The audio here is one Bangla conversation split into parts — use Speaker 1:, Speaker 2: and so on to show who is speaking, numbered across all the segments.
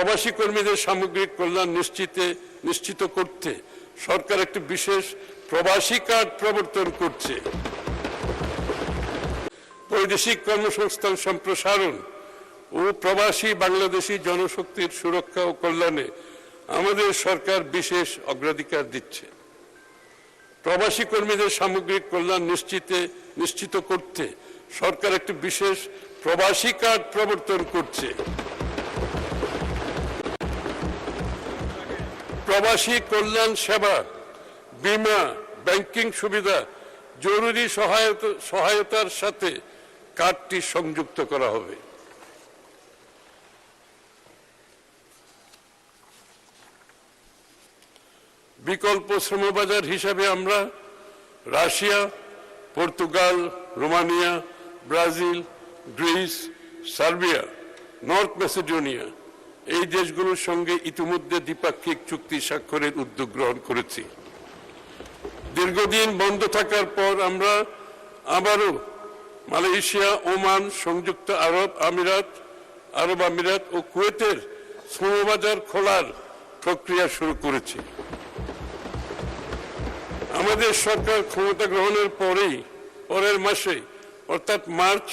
Speaker 1: প্রবাসী কর্মীদের সামগ্রিক কল্যাণ নিশ্চিত করতে সরকার একটি বিশেষ প্রবাসী কার্ড প্রবর্তন করছে। বৈদেশিক কর্মসংস্থান সম্প্রসারণ ও প্রবাসী বাংলাদেশী জনশক্তির সুরক্ষা ও কল্যাণে আমাদের সরকার বিশেষ অগ্রাধিকার দিচ্ছে। প্রবাসী কর্মীদের সামগ্রিক কল্যাণ নিশ্চিত করতে সরকার একটি বিশেষ প্রবাসী কার্ড প্রবর্তন করছে। প্রবাসী কল্যাণ সেবা, বীমা, ব্যাংকিং সুবিধা, জরুরি সহায়তার সাথে কার্ডটি সংযুক্ত করা হবে। বিকল্প শ্রমবাজার হিসাবে আমরা Russia, Portugal, Romania, Brazil, Greece, Serbia, north Macedonia এই দেশগুলোর সঙ্গে ইতিমধ্যে দ্বিপাক্ষিক চুক্তি স্বাক্ষরের উদ্যোগ গ্রহণ করেছি। দীর্ঘদিন বন্ধ থাকার পর আমরা আবারও মালয়েশিয়া, ওমান, সংযুক্ত আরব আমিরাত ও কুয়েতের শ্রমবাজার খোলার প্রক্রিয়া শুরু করেছি। আমাদের সরকার ক্ষমতা গ্রহণের পরের মাসে অর্থাৎ মার্চ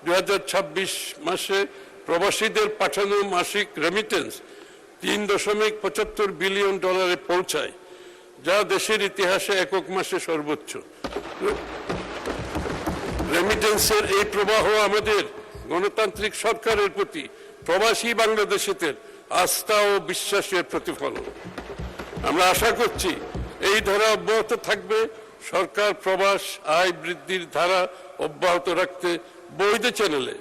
Speaker 1: 2026 মাসে প্রবাসীদের পাঠানো মাসিক রেমিটেন্স $3.75 বিলিয়ন পৌঁছায়, যা দেশের ইতিহাসে একক মাসে সর্বোচ্চ। রেমিটেন্সের এই প্রবাহ আমাদের গণতান্ত্রিক সরকারের প্রতি প্রবাসী বাংলাদেশিদের আস্থা ও বিশ্বাসের প্রতিফলন। আমরা আশা করছি এই ধারা অব্যাহত থাকবে। সরকার প্রবাস আয় বৃদ্ধির ধারা অব্যাহত রাখতে বৈধ চ্যানেলে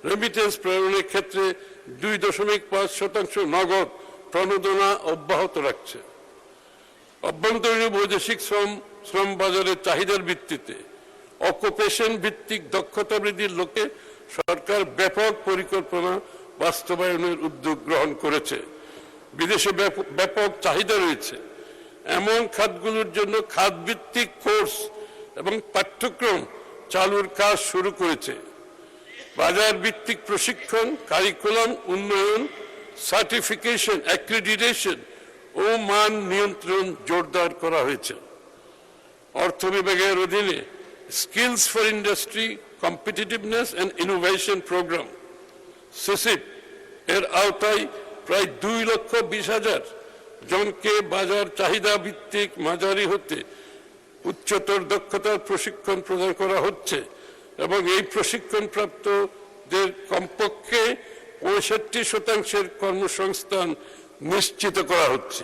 Speaker 1: রেমিটেন্স প্রেরণের ক্ষেত্রে 2.5% নগদ প্রণোদনা অব্যাহত রাখছে। অভ্যন্তরীণ বৈদেশিক শ্রম বাজারের চাহিদার ভিত্তিতে অকুপেশন ভিত্তিক দক্ষতা বৃদ্ধির লক্ষ্যে সরকার ব্যাপক পরিকল্পনা বাস্তবায়নের উদ্যোগ গ্রহণ করেছে। বিদেশে ব্যাপক চাহিদা রয়েছে এমন খাতগুলোর জন্য খাতভিত্তিক কোর্স এবং পাঠ্যক্রম চালুর কাজ শুরু করেছে। বাজার ভিত্তিক প্রশিক্ষণ, কারিকুলাম উন্নয়ন, সার্টিফিকেশন, অ্যাক্রিডিটেশন ও মান নিয়ন্ত্রণ জোরদার করা হয়েছে। অর্থ বিভাগের অধীনে skills for industry, competitiveness and innovation program SICIP এর আওতায় প্রায় 2,20,000 জনকে বাজার চাহিদা ভিত্তিক মাঝারি হতে উচ্চতর দক্ষতার প্রশিক্ষণ প্রদান করা হচ্ছে এবং এই প্রশিক্ষণপ্রাপ্তদের কমপক্ষে 65% কর্মসংস্থান নিশ্চিত করা হচ্ছে।